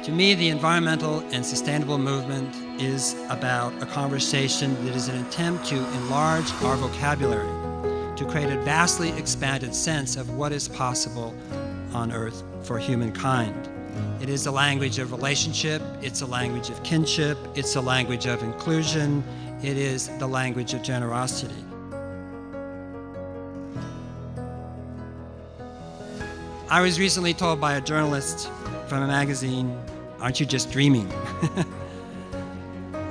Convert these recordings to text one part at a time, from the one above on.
To me, the environmental and sustainable movement is about a conversation that is an attempt to enlarge our vocabulary, to create a vastly expanded sense of what is possible on Earth for humankind. It is a language of relationship, it's a language of kinship, it's a language of inclusion, it is the language of generosity. I was recently told by a journalist from a magazine, "Aren't you just dreaming?"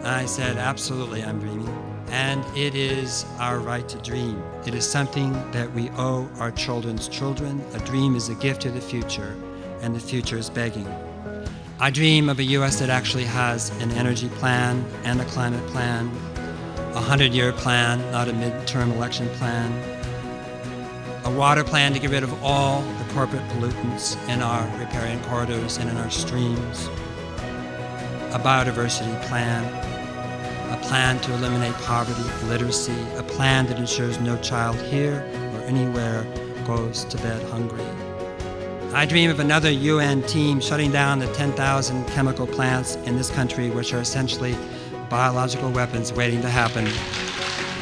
I said, absolutely, I'm dreaming. And it is our right to dream. It is something that we owe our children's children. A dream is a gift to the future, and the future is begging. I dream of a U.S. that actually has an energy plan and a climate plan, a 100-year plan, not a midterm election plan, a water plan to get rid of all the corporate pollutants in our riparian corridors and in our streams, a biodiversity plan, a plan to eliminate poverty, literacy, a plan that ensures no child here or anywhere goes to bed hungry. I dream of another UN team shutting down the 10,000 chemical plants in this country, which are essentially biological weapons waiting to happen.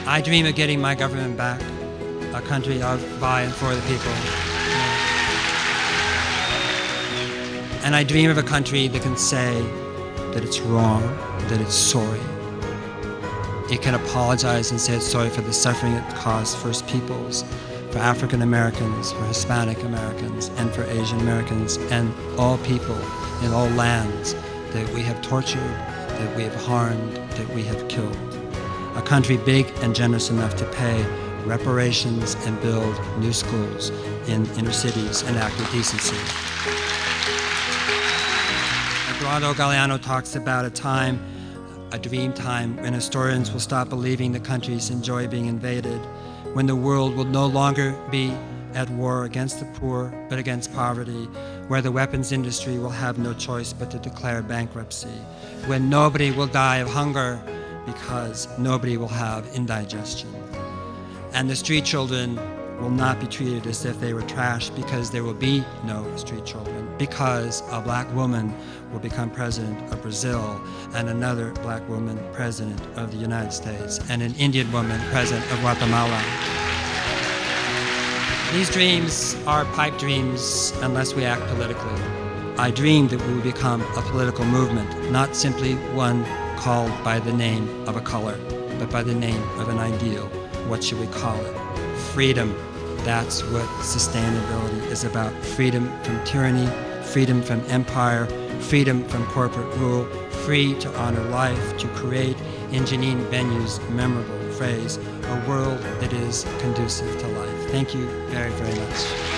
I dream of getting my government back, a country of, by, and for the people. And I dream of a country that can say that it's wrong, that it's sorry. It can apologize and say it's sorry for the suffering it caused First Peoples, for African Americans, for Hispanic Americans, and for Asian Americans, and all people in all lands that we have tortured, that we have harmed, that we have killed. A country big and generous enough to pay reparations and build new schools in inner cities and act with decency. Eduardo Galeano talks about a dream time, when historians will stop believing that countries enjoy being invaded, when the world will no longer be at war against the poor, but against poverty, where the weapons industry will have no choice but to declare bankruptcy, when nobody will die of hunger because nobody will have indigestion. And the street children will not be treated as if they were trash, because there will be no street children, because a black woman will become president of Brazil, and another black woman president of the United States, and an Indian woman president of Guatemala. These dreams are pipe dreams unless we act politically. I dream that we will become a political movement, not simply one called by the name of a color, but by the name of an ideal. What should we call it? Freedom. That's what sustainability is about. Freedom from tyranny, freedom from empire, freedom from corporate rule, free to honor life, to create, in Janine Benyu's memorable phrase, a world that is conducive to life. Thank you very, very much.